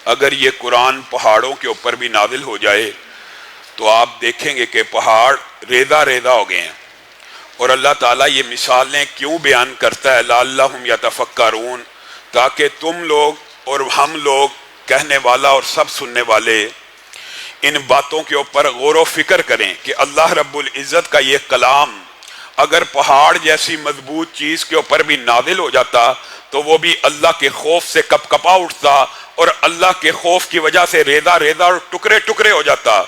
اگر یہ قرآن پہاڑوں کے اوپر بھی نازل ہو جائے تو آپ دیکھیں گے کہ پہاڑ ریزہ ریزہ ہو گئے ہیں. اور اللہ تعالیٰ یہ مثالیں کیوں بیان کرتا ہے؟ لعلہم یتفکرون، تاکہ تم لوگ اور ہم لوگ، کہنے والا اور سب سننے والے، ان باتوں کے اوپر غور و فکر کریں کہ اللہ رب العزت کا یہ کلام اگر پہاڑ جیسی مضبوط چیز کے اوپر بھی نازل ہو جاتا تو وہ بھی اللہ کے خوف سے کپ کپا اٹھتا اور اللہ کے خوف کی وجہ سے ریزہ ریزہ اور ٹکڑے ٹکڑے ہو جاتا.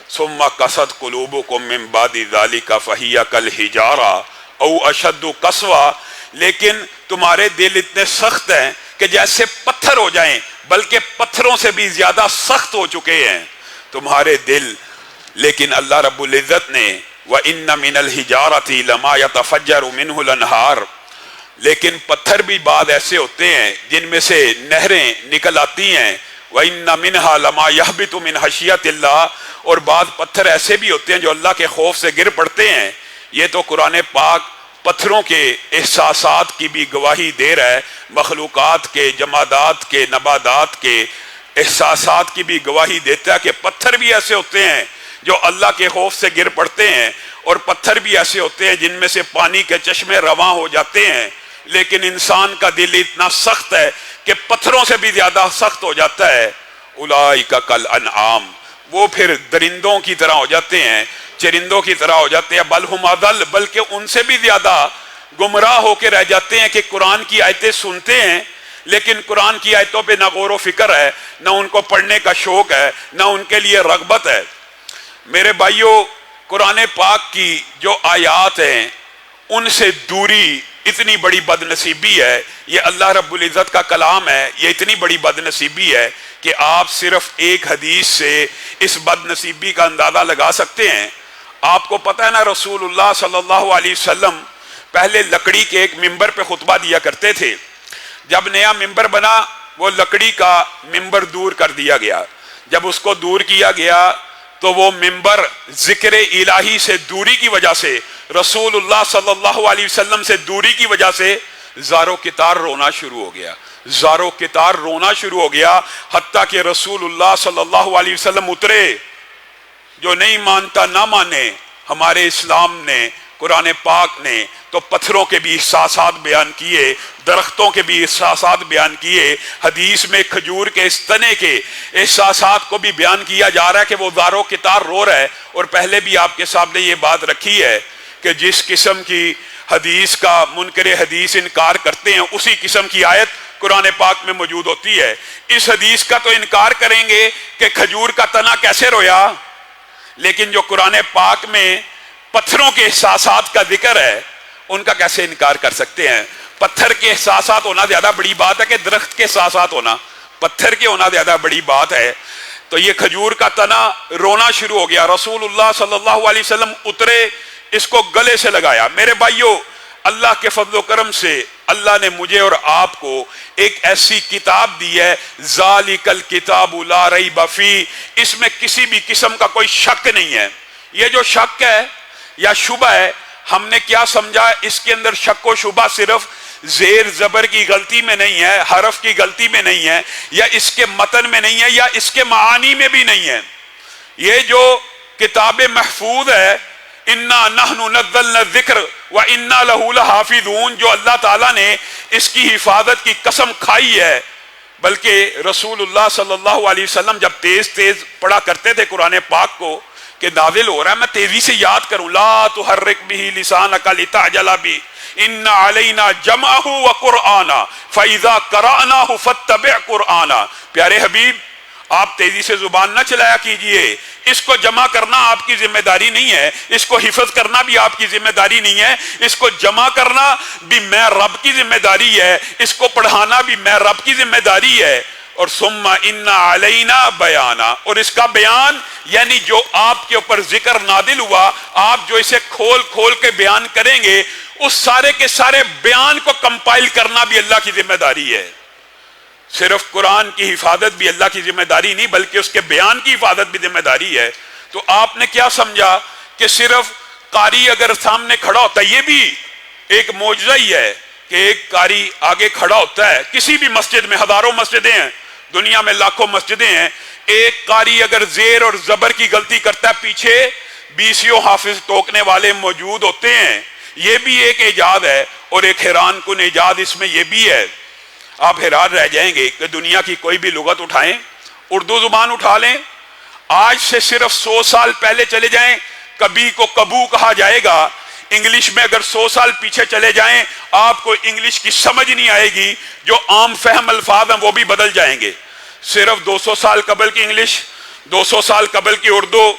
ثم قست قلوبکم من بعد ذلک فہی کالحجارہ او اشد قسوہ، لیکن تمہارے دل اتنے سخت ہیں کہ جیسے پتھر ہو جائیں، بلکہ پتھروں سے بھی زیادہ سخت ہو چکے ہیں تمہارے دل. لیکن اللہ رب العزت نے وَإِنَّ مِنَ الْحِجَارَةِ لَمَا يَتَفَجَّرُ مِنْهُ الْأَنْهَارُ، لیکن پتھر بھی بعض ایسے ہوتے ہیں جن میں سے نہریں نکل آتی ہیں. وَإِنَّ مِنْهَا لَمَا يَهْبِطُ مِنْ خَشْيَةِ اللَّهِ، اور بعض پتھر ایسے بھی ہوتے ہیں جو اللہ کے خوف سے گر پڑتے ہیں. یہ تو قرآن پاک پتھروں کے احساسات کی بھی گواہی دے رہا ہے، مخلوقات کے، جمادات کے، نباتات کے احساسات کی بھی گواہی دیتا ہے کہ پتھر بھی ایسے ہوتے ہیں جو اللہ کے خوف سے گر پڑتے ہیں، اور پتھر بھی ایسے ہوتے ہیں جن میں سے پانی کے چشمے رواں ہو جاتے ہیں. لیکن انسان کا دل اتنا سخت ہے کہ پتھروں سے بھی زیادہ سخت ہو جاتا ہے. اولئک کالانعام، وہ پھر درندوں کی طرح ہو جاتے ہیں، چرندوں کی طرح ہو جاتے ہیں. بل ہم اضل، بلکہ ان سے بھی زیادہ گمراہ ہو کے رہ جاتے ہیں کہ قرآن کی آیتیں سنتے ہیں لیکن قرآن کی آیتوں پہ نہ غور و فکر ہے، نہ ان کو پڑھنے کا شوق ہے، نہ ان کے لیے رغبت ہے. میرے بھائیوں، قرآن پاک کی جو آیات ہیں ان سے دوری اتنی بڑی بد نصیبی ہے. یہ اللہ رب العزت کا کلام ہے، یہ اتنی بڑی بد نصیبی ہے کہ آپ صرف ایک حدیث سے اس بد نصیبی کا اندازہ لگا سکتے ہیں. آپ کو پتہ ہے نا، رسول اللہ صلی اللہ علیہ وسلم پہلے لکڑی کے ایک ممبر پہ خطبہ دیا کرتے تھے. جب نیا ممبر بنا وہ لکڑی کا ممبر دور کر دیا گیا. جب اس کو دور کیا گیا تو وہ ممبر ذکر الہی سے دوری کی وجہ سے، رسول اللہ صلی اللہ علیہ وسلم سے دوری کی وجہ سے زارو کتار رونا شروع ہو گیا. زارو کتار رونا شروع ہو گیا، حتیٰ کہ رسول اللہ صلی اللہ علیہ وسلم اترے. جو نہیں مانتا نہ مانے، ہمارے اسلام نے، قرآن پاک نے تو پتھروں کے بھی احساسات بیان کیے، درختوں کے بھی احساسات بیان کیے. حدیث میں کھجور کے اس تنے کے احساسات کو بھی بیان کیا جا رہا ہے کہ وہ زارو کتار رو رہا ہے. اور پہلے بھی آپ کے سامنے یہ بات رکھی ہے کہ جس قسم کی حدیث کا منکر حدیث انکار کرتے ہیں اسی قسم کی آیت قرآن پاک میں موجود ہوتی ہے. اس حدیث کا تو انکار کریں گے کہ کھجور کا تنا کیسے رویا، لیکن جو قرآن پاک میں پتھروں کے احساسات کا ذکر ہے ان کا کیسے انکار کر سکتے ہیں؟ پتھر کے احساسات ہونا زیادہ بڑی بات ہے کہ درخت کے احساسات ہونا؟ پتھر کے ہونا زیادہ بڑی بات ہے. تو یہ کھجور کا تنا رونا شروع ہو گیا. رسول اللہ صلی اللہ علیہ وسلم اترے، اس کو گلے سے لگایا. میرے بھائیوں، اللہ کے فضل و کرم سے اللہ نے مجھے اور آپ کو ایک ایسی کتاب دی ہے، ذالک الکتاب لا ریب فیہ، اس میں کسی بھی قسم کا کوئی شک نہیں ہے. یہ جو شک ہے یا شبہ ہے، ہم نے کیا سمجھا؟ اس کے اندر شک و شبہ صرف زیر زبر کی غلطی میں نہیں ہے، حرف کی غلطی میں نہیں ہے، یا اس کے متن میں نہیں ہے، یا اس کے معانی میں بھی نہیں ہے. یہ جو کتاب محفوظ ہے، انا نحن نزلنا الذکر وانا لہ لحافظون، جو اللہ تعالیٰ نے اس کی حفاظت کی قسم کھائی ہے. بلکہ رسول اللہ صلی اللہ علیہ وسلم جب تیز تیز پڑھا کرتے تھے قرآن پاک کو کہ نازل ہو رہا ہے، میں تیزی سے یاد کروں، لا تحرک بہ لسانک لتعجل بہ ان علینا جمعہ وقرآنہ فاذا قرأناہ فاتبع قرآنہ. پیارے حبیب، آپ تیزی سے زبان نہ چلایا کیجئے. اس کو جمع کرنا آپ کی ذمہ داری نہیں ہے، اس کو حفظ کرنا بھی آپ کی ذمہ داری نہیں ہے، اس کو جمع کرنا بھی میں رب کی ذمہ داری ہے، اس کو پڑھانا بھی میں رب کی ذمہ داری ہے. اور ثم ان علینا بیانا، اور اس کا بیان یعنی جو آپ کے اوپر ذکر نازل ہوا، آپ جو اسے کھول کھول کے بیان کریں گے، اس سارے کے سارے بیان کو کمپائل کرنا بھی اللہ کی ذمہ داری ہے. صرف قرآن کی حفاظت بھی اللہ کی ذمہ داری نہیں بلکہ اس کے بیان کی حفاظت بھی ذمہ داری ہے. تو آپ نے کیا سمجھا کہ صرف قاری اگر سامنے کھڑا ہوتا ہے، یہ بھی ایک معجزہ ہی ہے کہ ایک قاری آگے کھڑا ہوتا ہے. کسی بھی مسجد میں، ہزاروں مسجدیں ہیں، دنیا میں لاکھوں مسجدیں ہیں، ایک قاری اگر زیر اور زبر کی غلطی کرتا ہے پیچھے 20 حافظ ٹوکنے والے موجود ہوتے ہیں. یہ بھی ایک ایجاد ہے، اور ایک حیران کن ایجاد اس میں یہ بھی ہے. آپ حیران رہ جائیں گے کہ دنیا کی کوئی بھی لغت اٹھائیں، اردو زبان اٹھا لیں، آج سے صرف 100 سال پہلے چلے جائیں، کبھی کو کبو کہا جائے گا. انگلش میں اگر 100 سال پیچھے چلے جائیں، آپ کو انگلش کی سمجھ نہیں آئے گی، جو عام فہم الفاظ ہیں وہ بھی بدل جائیں گے. صرف 200 سال قبل کی انگلش، 200 سال قبل کی اردو،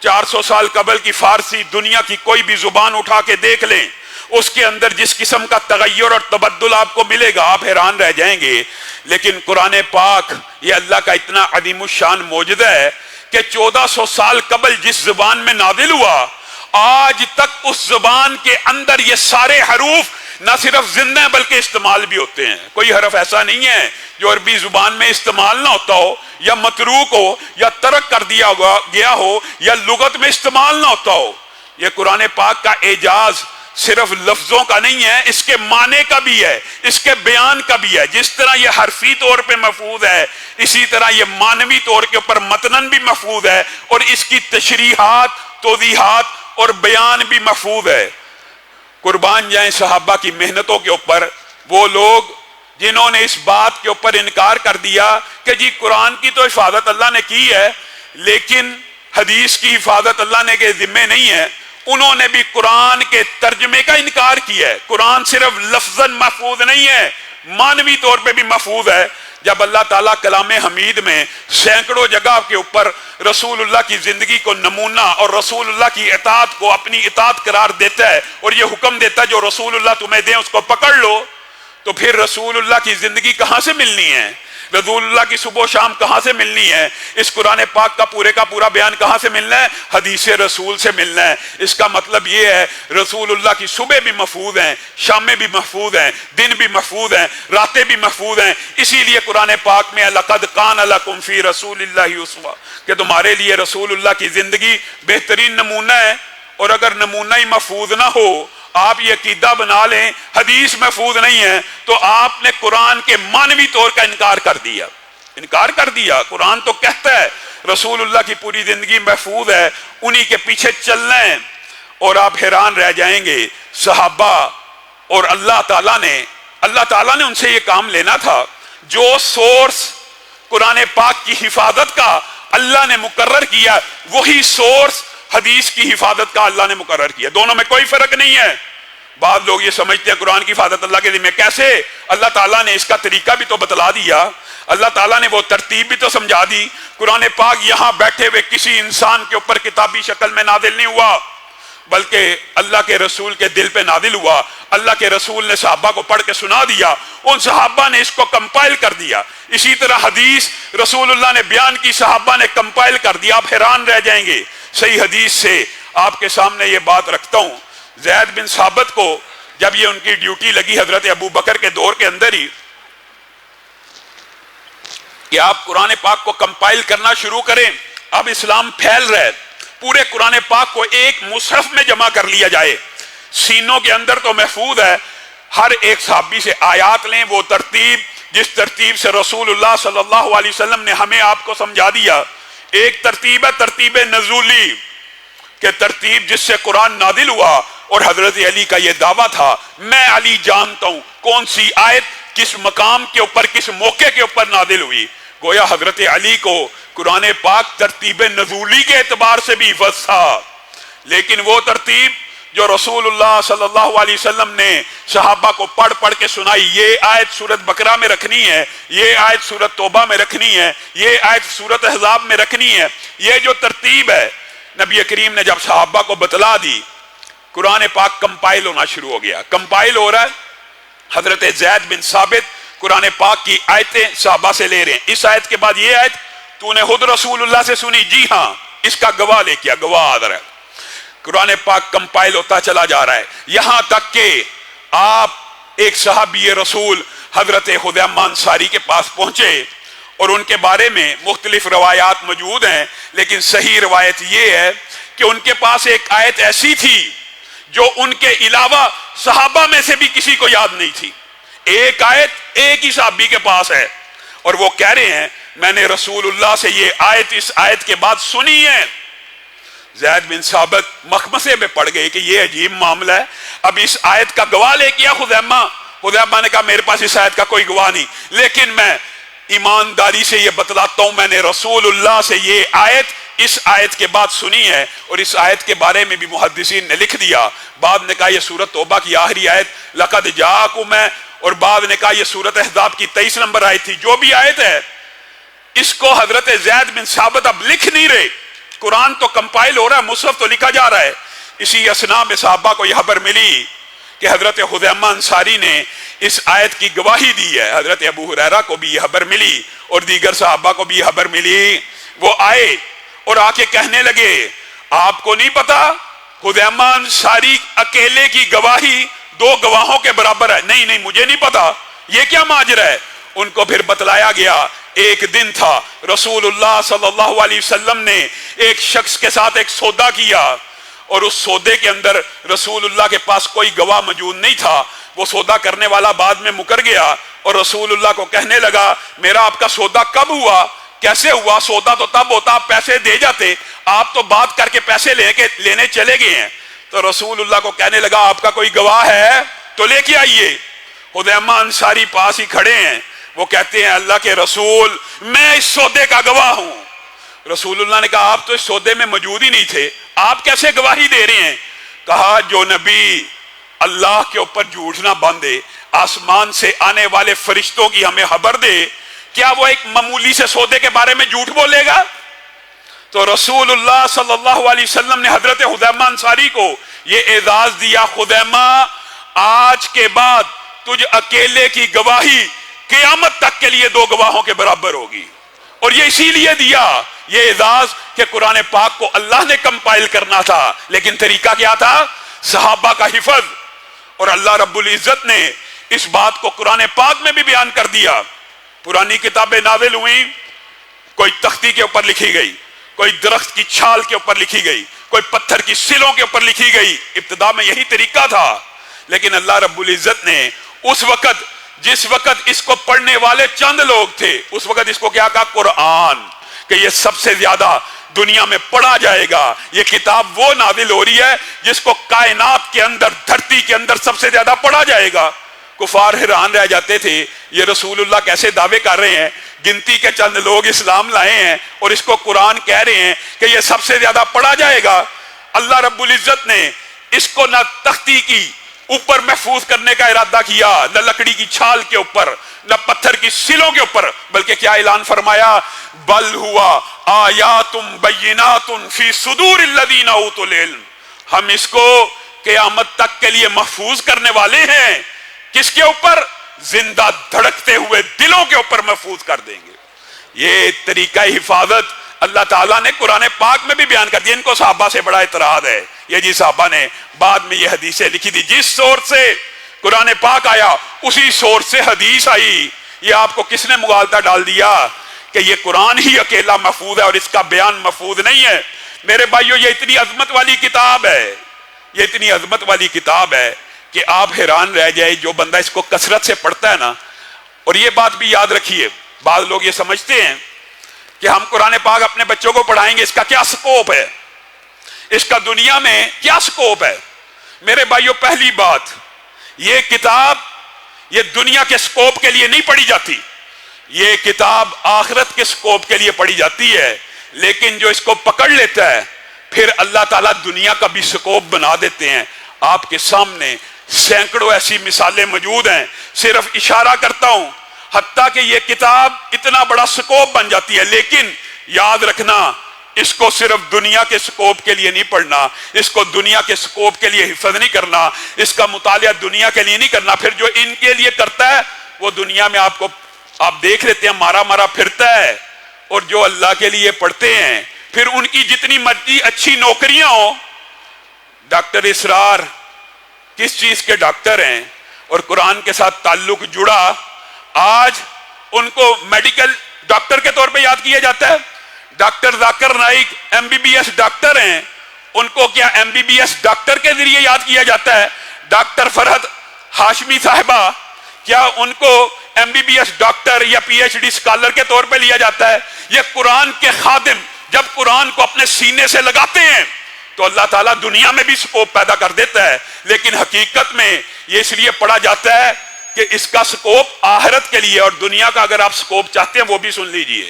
400 سال قبل کی فارسی، دنیا کی کوئی بھی زبان اٹھا کے دیکھ لیں، اس کے اندر جس قسم کا تغیر اور تبدل آپ کو ملے گا آپ حیران رہ جائیں گے. لیکن قرآن پاک یہ اللہ کا اتنا عظیم الشان معجزہ ہے کہ 1400 سال قبل جس زبان میں نازل ہوا، آج تک اس زبان کے اندر یہ سارے حروف نہ صرف زندہ ہیں بلکہ استعمال بھی ہوتے ہیں. کوئی حرف ایسا نہیں ہے جو عربی زبان میں استعمال نہ ہوتا ہو، یا متروک ہو، یا ترک کر دیا گیا ہو، یا لغت میں استعمال نہ ہوتا ہو. یہ قرآن پاک کا اعجاز صرف لفظوں کا نہیں ہے، اس کے معنی کا بھی ہے، اس کے بیان کا بھی ہے. جس طرح یہ حرفی طور پہ محفوظ ہے، اسی طرح یہ معنوی طور کے اوپر متنن بھی محفوظ ہے، اور اس کی تشریحات، توضیحات اور بیان بھی محفوظ ہے. قربان جائیں صحابہ کی محنتوں کے اوپر وہ لوگ جنہوں نے اس بات کے اوپر انکار کر دیا کہ جی قرآن کی تو حفاظت اللہ نے کی ہے لیکن حدیث کی حفاظت اللہ نے کے ذمے نہیں ہے. انہوں نے بھی قرآن کے ترجمے کا انکار کیا ہے. قرآن صرف لفظاً محفوظ نہیں ہے، معنوی طور پہ بھی محفوظ ہے. جب اللہ تعالیٰ کلام حمید میں سینکڑوں جگہ کے اوپر رسول اللہ کی زندگی کو نمونہ اور رسول اللہ کی اطاعت کو اپنی اطاعت قرار دیتا ہے اور یہ حکم دیتا ہے جو رسول اللہ تمہیں دیں اس کو پکڑ لو، تو پھر رسول اللہ کی زندگی کہاں سے ملنی ہے؟ رسول اللہ کی صبح و شام کہاں سے ملنی ہے؟ اس قرآن پاک کا پورا بیان کہاں سے ملنا ہے؟ حدیث رسول سے ملنا ہے. اس کا مطلب یہ ہے رسول اللہ کی صبح بھی محفوظ ہیں، شامیں بھی محفوظ ہیں، دن بھی محفوظ ہیں، راتیں بھی محفوظ ہیں. اسی لیے قرآن پاک میں لقد کان لکم فی رسول اللہ اسوہ، کہ تمہارے لیے رسول اللہ کی زندگی بہترین نمونہ ہے. اور اگر نمونہ ہی محفوظ نہ ہو، آپ یہ عقیدہ بنا لیں حدیث محفوظ نہیں ہے، تو آپ نے قرآن کے معنوی طور کا انکار کر دیا. قرآن تو کہتا ہے رسول اللہ کی پوری زندگی محفوظ ہے، انہی کے پیچھے چلنا ہے. اور آپ حیران رہ جائیں گے صحابہ اور اللہ تعالیٰ نے ان سے یہ کام لینا تھا. جو سورس قرآن پاک کی حفاظت کا اللہ نے مقرر کیا، وہی سورس حدیث کی حفاظت کا اللہ نے مقرر کیا. دونوں میں کوئی فرق نہیں ہے. بعض لوگ یہ سمجھتے ہیں قرآن کی حفاظت اللہ کے ذمہ. کیسے؟ اللہ تعالیٰ نے اس کا طریقہ بھی تو بتلا دیا، اللہ تعالیٰ نے وہ ترتیب بھی تو سمجھا دی. قرآن پاک یہاں بیٹھے ہوئے کسی انسان کے اوپر کتابی شکل میں نازل نہیں ہوا، بلکہ اللہ کے رسول کے دل پہ نازل ہوا. اللہ کے رسول نے صحابہ کو پڑھ کے سنا دیا، ان صحابہ نے اس کو کمپائل کر دیا. اسی طرح حدیث رسول اللہ نے بیان کی، صحابہ نے کمپائل کر دیا. آپ حیران رہ جائیں گے. صحیح حدیث سے آپ کے سامنے یہ بات رکھتا ہوں. زید بن ثابت کو جب یہ ان کی ڈیوٹی لگی حضرت ابو بکر کے دور کے اندر ہی کہ آپ قرآن پاک کو کمپائل کرنا شروع کریں، اب اسلام پھیل رہا ہے، پورے قرآن پاک کو ایک مصحف میں جمع کر لیا جائے. سینوں کے اندر تو محفوظ ہے، ہر ایک صحابی سے آیات لیں، وہ ترتیب جس ترتیب سے رسول اللہ صلی اللہ علیہ وسلم نے ہمیں آپ کو سمجھا دیا. ایک ترتیب ہے ترتیب نزولی، کہ ترتیب جس سے قرآن نازل ہوا. اور حضرت علی کا یہ دعویٰ تھا میں علی جانتا ہوں کون سی آیت کس مقام کے اوپر کس موقع کے اوپر نازل ہوئی. گویا حضرت علی کو قرآن پاک ترتیب نزولی کے اعتبار سے بھی حفظ تھا، لیکن وہ ترتیب جو رسول اللہ صلی اللہ علیہ وسلم نے صحابہ کو پڑھ کے سنائی، یہ آیت سورت بقرہ میں رکھنی ہے، یہ آیت سورت توبہ میں رکھنی ہے، یہ آیت سورت احزاب میں رکھنی ہے، یہ جو ترتیب ہے نبی کریم نے جب صحابہ کو بتلا دی، قرآن پاک کمپائل ہونا شروع ہو گیا. کمپائل ہو رہا ہے، حضرت زید بن ثابت قرآن پاک کی آیتیں صحابہ سے لے رہے ہیں. اس آیت کے بعد یہ آیت تو نے خود رسول اللہ سے سنی؟ جی ہاں. اس کا گواہ لے کیا، گواہ حاضر ہے. قرآن پاک کمپائل ہوتا چلا جا رہا ہے، یہاں تک کہ آپ ایک صحابی رسول حضرت خذیمہ انصاری کے پاس پہنچے اور ان کے بارے میں مختلف روایات موجود ہیں، لیکن صحیح روایت یہ ہے کہ ان کے پاس ایک آیت ایسی تھی جو ان کے علاوہ صحابہ میں سے بھی کسی کو یاد نہیں تھی. ایک آیت ایک ہی صحابی کے پاس ہے اور وہ کہہ رہے ہیں میں نے رسول اللہ سے یہ آیت اس آیت کے بعد سنی ہے۔ زید بن ثابت مخمسے میں پڑ گئے کہ یہ عجیب معاملہ ہے، اب اس آیت کا گواہ لے کیا خزیمہ نے کہا میرے پاس اس آیت کا کوئی گواہ نہیں، لیکن میں ایمانداری سے یہ بتلاتا ہوں میں نے رسول اللہ سے یہ آیت اس آیت کے بعد سنی ہے، اور اس آیت کے بارے میں بھی محدثین نے لکھ دیا، بعد نے کہا یہ سورۃ توبہ کی آخری آیت لقد جاءکم ہے، اور بعد نے کہا یہ سورۃ احزاب کی 23 نمبر آیت تھی۔ جو بھی آیت ہے اس کو حضرت زید بن ثابت اب لکھ نہیں رہے، قرآن تو کمپائل ہو رہا ہے، مصحف تو لکھا جا رہا ہے۔ اسی اثناء میں صحابہ کو یہ خبر ملی کہ حضرت خزیمہ انصاری نے اس آیت کی گواہی دی ہے، حضرت ابو ہریرہ کو بھی یہ خبر ملی اور دیگر صحابہ کو بھی یہ خبر ملی۔ وہ آئے اور آ کے کہنے لگے آپ کو نہیں پتا خزیمہ انصاری اکیلے کی گواہی 2 گواہوں کے برابر ہے؟ نہیں مجھے نہیں پتا، یہ کیا ماجرا ہے؟ ان کو پھر بتلایا گیا ایک دن تھا رسول اللہ صلی اللہ علیہ وسلم نے ایک شخص کے ساتھ ایک سودا کیا، اور اس سودے کے اندر رسول اللہ کے پاس کوئی گواہ موجود نہیں تھا۔ وہ سودا کرنے والا بعد میں مکر گیا اور رسول اللہ کو کہنے لگا میرا آپ کا سودا کب ہوا، کیسے ہوا؟ سودا تو تب ہوتا آپ پیسے دے جاتے، آپ تو بات کر کے پیسے لینے چلے گئے ہیں۔ تو رسول اللہ کو کہنے لگا آپ کا کوئی گواہ ہے تو لے کے آئیے۔ خزیمہ انصاری پاس ہی کھڑے ہیں، وہ کہتے ہیں اللہ کے رسول میں اس سودے کا گواہ ہوں۔ رسول اللہ نے کہا آپ تو اس سودے میں موجود ہی نہیں تھے، آپ کیسے گواہی دے رہے ہیں؟ کہا جو نبی اللہ کے اوپر جھوٹ نہ باندھے، آسمان سے آنے والے فرشتوں کی ہمیں خبر دے، کیا وہ ایک معمولی سے سودے کے بارے میں جھوٹ بولے گا؟ تو رسول اللہ صلی اللہ علیہ وسلم نے حضرت خزیمہ انصاری کو یہ اعزاز دیا خزیمہ آج کے بعد تجھ اکیلے کی گواہی قیامت تک کے لیے 2 گواہوں کے برابر ہوگی۔ اور یہ اسی لیے دیا یہ اعزاز کہ قرآن پاک کو اللہ نے کمپائل کرنا تھا، لیکن طریقہ کیا تھا؟ صحابہ کا حفظ۔ اور اللہ رب العزت نے اس بات کو قرآن پاک میں بھی بیان کر دیا۔ پرانی کتابیں نازل ہوئیں، کوئی تختی کے اوپر لکھی گئی، کوئی درخت کی چھال کے اوپر لکھی گئی، کوئی پتھر کی سلوں کے اوپر لکھی گئی۔ ابتدا میں یہی طریقہ تھا، لیکن اللہ رب العزت نے اس وقت جس وقت اس کو پڑھنے والے چند لوگ تھے اس وقت اس کو کیا کہا؟ قرآن، کہ یہ سب سے زیادہ دنیا میں پڑھا جائے گا۔ یہ کتاب وہ نازل ہو رہی ہے جس کو کائنات کے اندر، دھرتی کے اندر سب سے زیادہ پڑھا جائے گا۔ کفار حیران رہ جاتے تھے یہ رسول اللہ کیسے دعوے کر رہے ہیں، گنتی کے چند لوگ اسلام لائے ہیں اور اس کو قرآن کہہ رہے ہیں کہ یہ سب سے زیادہ پڑھا جائے گا۔ اللہ رب العزت نے اس کو نہ تختی کی اوپر محفوظ کرنے کا ارادہ کیا، نہ لکڑی کی چھال کے اوپر، نہ پتھر کی سلوں کے اوپر، بلکہ کیا اعلان فرمایا؟ بل ہوا آیات بینات فی صدور الذین اوتوا العلم، ہم اس کو قیامت تک کے لیے محفوظ کرنے والے ہیں۔ کس کے اوپر؟ زندہ دھڑکتے ہوئے دلوں کے اوپر محفوظ کر دیں گے۔ یہ طریقہ حفاظت اللہ تعالیٰ نے قرآن پاک میں بھی بیان کر دیا۔ ان کو صحابہ سے بڑا اعتراض ہے، یہ جی صحابہ نے بعد میں یہ حدیثیں لکھی تھی، جس سورت سے قرآن پاک آیا اسی سورت سے حدیث آئی۔ یہ آپ کو کس نے مغالطہ ڈال دیا کہ یہ قرآن ہی اکیلا محفوظ ہے اور اس کا بیان محفوظ نہیں ہے؟ میرے بھائیو یہ اتنی عظمت والی کتاب ہے، یہ اتنی عظمت والی کتاب ہے کہ آپ حیران رہ جائے جو بندہ اس کو کثرت سے پڑھتا ہے نا۔ اور یہ بات بھی یاد رکھیے، بعض لوگ یہ سمجھتے ہیں کہ ہم قرآن پاک اپنے بچوں کو پڑھائیں گے، اس کا کیا سکوپ ہے، اس کا دنیا میں کیا سکوپ ہے؟ میرے بھائیو پہلی بات، یہ کتاب یہ دنیا کے سکوپ کے لیے نہیں پڑھی جاتی، یہ کتاب آخرت کے سکوپ کے لیے پڑھی جاتی ہے۔ لیکن جو اس کو پکڑ لیتا ہے پھر اللہ تعالیٰ دنیا کا بھی سکوپ بنا دیتے ہیں۔ آپ کے سامنے سینکڑوں ایسی مثالیں موجود ہیں، صرف اشارہ کرتا ہوں، حتیٰ کہ یہ کتاب اتنا بڑا سکوپ بن جاتی ہے۔ لیکن یاد رکھنا اس کو صرف دنیا کے سکوپ کے لیے نہیں پڑھنا، اس کو دنیا کے سکوپ کے لیے حفظ نہیں کرنا، اس کا مطالعہ دنیا کے لیے نہیں کرنا۔ پھر جو ان کے لیے کرتا ہے وہ دنیا میں آپ دیکھ لیتے ہیں مارا مارا پھرتا ہے، اور جو اللہ کے لیے پڑھتے ہیں پھر ان کی جتنی مرضی اچھی نوکریاں ہوں، ڈاکٹر اسرار کس چیز کے ڈاکٹر ہیں اور قرآن کے ساتھ تعلق جڑا، آج ان کو میڈیکل ڈاکٹر کے طور پہ یاد کیا جاتا ہے۔ Doctor Zakir Naik MBBS doctor ہیں، ان کو کیا MBBS ڈاکٹر کے ذریعے یاد کیا جاتا ہے؟ ڈاکٹر فرحت ہاشمی صاحبہ کیا ان کو MBBS ڈاکٹر یا PhD اسکالر کے طور پہ لیا جاتا ہے. یہ قرآن کے خادم جب قرآن کو اپنے سینے سے لگاتے ہیں تو اللہ تعالیٰ دنیا میں بھی سکوپ پیدا کر دیتا ہے. لیکن حقیقت میں یہ اس لیے پڑھا جاتا ہے کہ اس کا سکوپ آخرت کے لیے. اور دنیا کا اگر آپ سکوپ چاہتے ہیں وہ بھی سن لیجئے.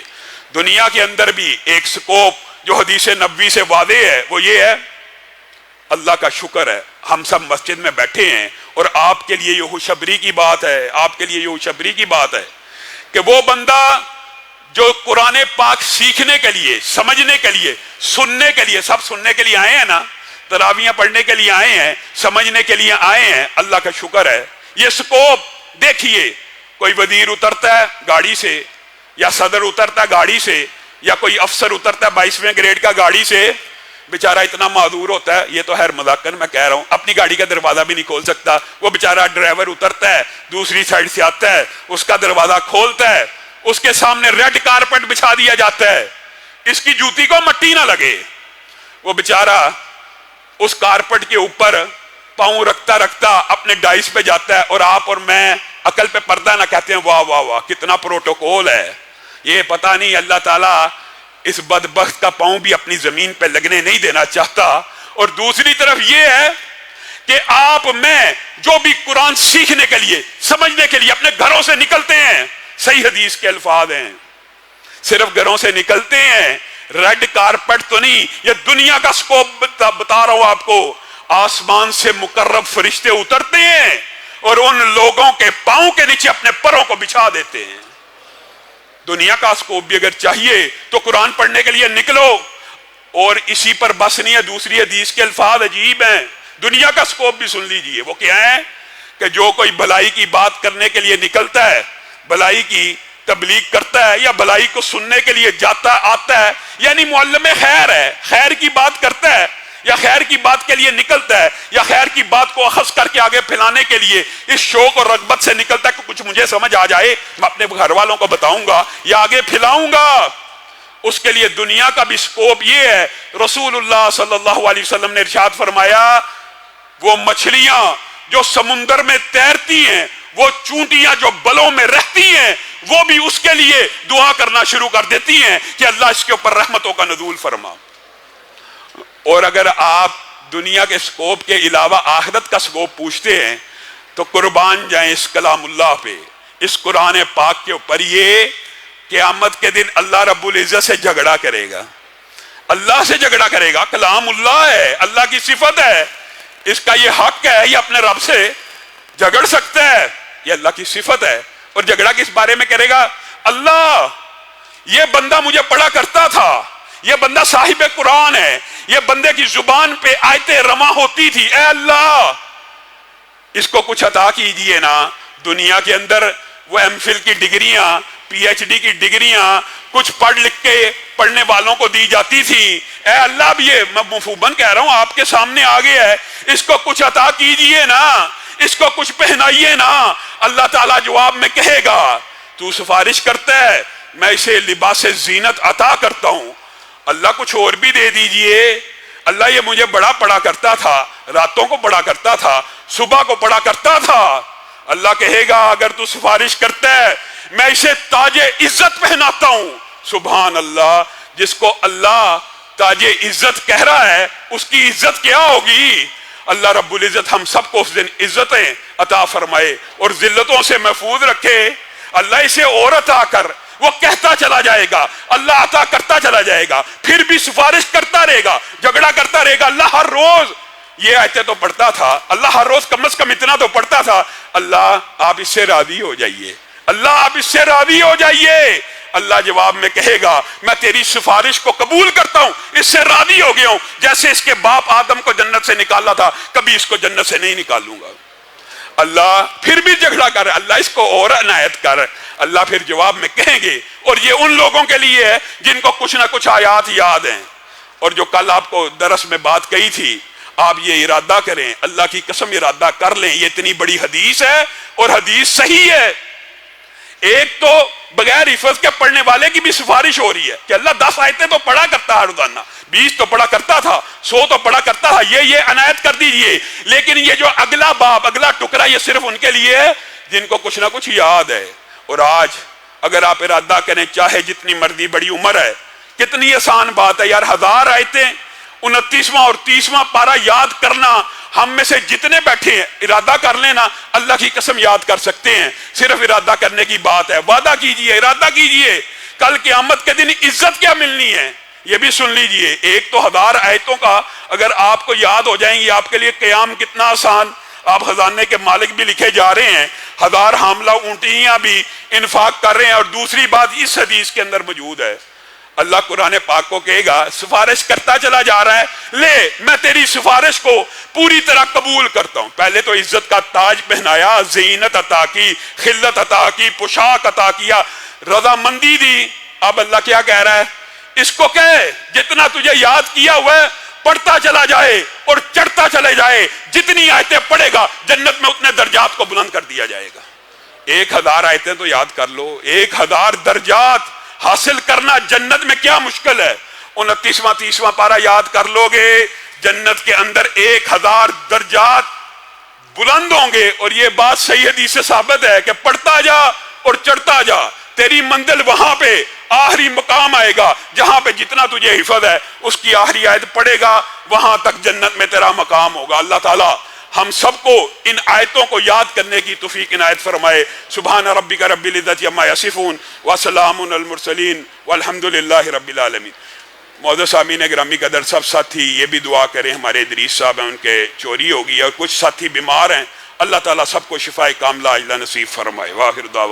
دنیا کے اندر بھی ایک سکوپ جو حدیث نبوی سے واضح ہے وہ یہ ہے، اللہ کا شکر ہے ہم سب مسجد میں بیٹھے ہیں اور آپ کے لیے یہ خوشخبری کی بات ہے، آپ کے لیے یہ خوشخبری کی بات ہے کہ وہ بندہ جو قرآن پاک سیکھنے کے لیے، سمجھنے کے لیے، سننے کے لیے، سب سننے کے لیے آئے ہیں نا، تراویحیں پڑھنے کے لیے آئے ہیں، سمجھنے کے لیے آئے ہیں، اللہ کا شکر ہے. یہ سکوپ دیکھیے، کوئی وزیر اترتا ہے گاڑی سے یا صدر اترتا ہے گاڑی سے یا کوئی افسر اترتا ہے 22ویں گریڈ کا گاڑی سے، بیچارہ اتنا معذور ہوتا ہے. یہ تو خیر مذاکر میں کہہ رہا ہوں، اپنی گاڑی کا دروازہ بھی نہیں کھول سکتا. وہ بیچارہ ڈرائیور اترتا ہے دوسری سائڈ سے آتا ہے، اس کا دروازہ کھولتا ہے، اس کے سامنے ریڈ کارپٹ بچھا دیا جاتا ہے، اس کی جوتی کو مٹی نہ لگے. وہ بیچارہ اس کارپٹ کے اوپر پاؤں رکھتا رکھتا اپنے ڈائس پہ جاتا ہے، اور آپ اور میں عقل پہ پردہ نہ کہتے ہیں واہ واہ واہ کتنا پروٹوکول ہے. یہ پتہ نہیں اللہ تعالیٰ اس بدبخت کا پاؤں بھی اپنی زمین پہ لگنے نہیں دینا چاہتا. اور دوسری طرف یہ ہے کہ آپ میں جو بھی قرآن سیکھنے کے لیے، سمجھنے کے لیے اپنے گھروں سے نکلتے ہیں، صحیح حدیث کے الفاظ ہیں، صرف گھروں سے نکلتے ہیں، ریڈ کارپٹ تو نہیں. یہ دنیا کا سکوپ بتا رہا ہوں آپ کو. آسمان سے مقرب فرشتے اترتے ہیں اور ان لوگوں کے پاؤں کے نیچے اپنے پروں کو بچھا دیتے ہیں. دنیا کا سکوپ بھی اگر چاہیے تو قرآن پڑھنے کے لیے نکلو. اور اسی پر بس نہیں ہے، دوسری حدیث کے الفاظ عجیب ہیں. دنیا کا سکوپ بھی سن لیجئے. وہ کیا ہے کہ جو کوئی بھلائی کی بات کرنے کے لیے نکلتا ہے، بھلائی کی تبلیغ کرتا ہے یا بھلائی کو سننے کے لیے جاتا آتا ہے، یعنی معلم خیر ہے، خیر کی بات کرتا ہے یا خیر کی بات کے لیے نکلتا ہے یا خیر کی بات کو اخذ کر کے آگے پھیلانے کے لیے اس شوق اور رغبت سے نکلتا ہے کہ کچھ مجھے سمجھ آ جائے، میں اپنے گھر والوں کو بتاؤں گا یا آگے پھیلاؤں گا. اس کے لیے دنیا کا بھی سکوپ یہ ہے. رسول اللہ صلی اللہ علیہ وسلم نے ارشاد فرمایا وہ مچھلیاں جو سمندر میں تیرتی ہیں، وہ چونٹیاں جو بلوں میں رہتی ہیں، وہ بھی اس کے لیے دعا کرنا شروع کر دیتی ہیں کہ اللہ اس کے اوپر رحمتوں کا نزول فرما. اور اگر آپ دنیا کے سکوپ کے علاوہ آخرت کا سکوپ پوچھتے ہیں تو قربان جائیں اس کلام اللہ پہ، اس قرآن پاک کے اوپر. یہ قیامت کے دن اللہ رب العزت سے جھگڑا کرے گا، اللہ سے جھگڑا کرے گا. کلام اللہ ہے، اللہ کی صفت ہے، اس کا یہ حق ہے، یہ اپنے رب سے جھگڑ سکتا ہے، یہ اللہ کی صفت ہے. اور جھگڑا کس بارے میں کرے گا؟ اللہ یہ بندہ مجھے پڑھا کرتا تھا، یہ بندہ صاحب قرآن ہے، یہ بندے کی زبان پہ آیتیں رواں ہوتی تھی، اے اللہ اس کو کچھ عطا کیجئے نا. دنیا کے اندر وہ MPhil کی ڈگریاں، PhD کی ڈگریاں کچھ پڑھ لکھ کے پڑھنے والوں کو دی جاتی تھی. اے اللہ اب یہ میں مفہوماً کہہ رہا ہوں آپ کے سامنے آ گیا ہے، اس کو کچھ عطا کیجئے نا، اس کو کچھ پہنائیے نا. اللہ تعالیٰ جواب میں کہے گا تو سفارش کرتا ہے میں اسے لباس زینت عطا کرتا ہوں. اللہ کچھ اور بھی دے دیجئے. اللہ یہ مجھے بڑا پڑھا کرتا تھا، راتوں کو پڑھا کرتا تھا، صبح کو پڑھا کرتا تھا. اللہ کہے گا اگر تو سفارش کرتا ہے میں اسے تاج عزت پہناتا ہوں. سبحان اللہ، جس کو اللہ تاج عزت کہہ رہا ہے اس کی عزت کیا ہوگی. اللہ رب العزت ہم سب کو اس دن عزتیں عطا فرمائے اور ذلتوں سے محفوظ رکھے. اللہ اسے اور عطا کر، وہ کہتا چلا جائے گا، اللہ عطا کرتا چلا جائے گا، پھر بھی سفارش کرتا رہے گا، جھگڑا کرتا رہے گا. اللہ ہر روز یہ آیتیں تو پڑھتا تھا، اللہ ہر روز کم از کم اتنا تو پڑھتا تھا، اللہ آپ اس سے راضی ہو جائیے، اللہ آپ اس سے راضی ہو جائیے. اللہ جواب میں کہے گا میں تیری سفارش کو قبول کرتا ہوں، اس سے راضی ہو گیا ہوں. جیسے اس کے باپ آدم کو جنت سے نکالا تھا کبھی اس کو جنت سے نہیں نکالوں گا. اللہ پھر بھی جھگڑا کر، اللہ اس کو اور عنایت کر. اللہ پھر جواب میں کہیں گے، اور یہ ان لوگوں کے لیے ہے جن کو کچھ نہ کچھ آیات یاد ہیں. اور جو کل آپ کو درس میں بات کہی تھی، آپ یہ ارادہ کریں، اللہ کی قسم ارادہ کر لیں، یہ اتنی بڑی حدیث ہے اور حدیث صحیح ہے. ایک تو بغیر حفظ کے پڑھنے والے کی بھی سفارش ہو رہی ہے کہ اللہ 10 آیتیں تو پڑھا کرتا ہے روزانہ، 20 تو پڑھا کرتا تھا، 100 تو پڑھا کرتا تھا، یہ عنایت کر دیجئے. لیکن یہ جو اگلا باب، اگلا ٹکڑا، یہ صرف ان کے لیے ہے جن کو کچھ نہ کچھ یاد ہے. اور آج اگر آپ ارادہ کریں چاہے جتنی مرضی بڑی عمر ہے، کتنی آسان بات ہے یار، 1000 آیتیں 29واں اور 30واں پارہ یاد کرنا ہم میں سے جتنے بیٹھے ہیں ارادہ کر لینا اللہ کی قسم یاد کر سکتے ہیں۔ صرف ارادہ کرنے کی بات ہے، وعدہ کیجئے، ارادہ کیجئے، کل قیامت کے دن عزت کیا ملنی ہے یہ بھی سن لیجئے۔ ایک تو 1000 آیتوں کا اگر آپ کو یاد ہو جائیں گی آپ کے لیے قیام کتنا آسان، آپ خزانے کے مالک بھی لکھے جا رہے ہیں، 1000 حاملہ اونٹیاں بھی انفاق کر رہے ہیں۔ اور دوسری بات اس حدیث کے اندر موجود ہے، اللہ قرآن پاک کو کہے گا سفارش کرتا چلا جا رہا ہے، لے میں تیری سفارش کو پوری طرح قبول کرتا ہوں۔ پہلے تو عزت کا تاج پہنایا، زینت عطا کی، خلت عطا کی، پوشاک عطا کیا، رضامندی دی۔ اب اللہ کیا کہہ رہا ہے، اس کو کہے جتنا تجھے یاد کیا ہوا ہے پڑھتا چلا جائے اور چڑھتا چلے جائے، جتنی آیتیں پڑھے گا جنت میں اتنے درجات کو بلند کر دیا جائے گا۔ 1000 آیتیں تو یاد کر لو، 1000 درجات حاصل کرنا جنت میں کیا مشکل ہے۔ 29واں 30واں پارہ یاد کر لو گے، جنت کے اندر 1000 درجات بلند ہوں گے۔ اور یہ بات صحیح حدیث سے ثابت ہے کہ پڑھتا جا اور چڑھتا جا، تیری منزل وہاں پہ آخری مقام آئے گا جہاں پہ جتنا تجھے حفظ ہے اس کی آخری آیت پڑھے گا، وہاں تک جنت میں تیرا مقام ہوگا۔ اللہ تعالیٰ ہم سب کو ان آیتوں کو یاد کرنے کی توفیق عنایت فرمائے۔ سبحان ربک رب العزت عما یصفون وسلام علی المرسلین والحمد للہ رب العالمین۔ معزز سامعین گرامی قدر، سب ساتھی یہ بھی دعا کریں، ہمارے ادریس صاحب ہیں ان کے چوری ہوگی اور کچھ ساتھی بیمار ہیں، اللہ تعالیٰ سب کو شفائے کاملہ عاجلہ نصیب فرمائے۔ واخر دعوانا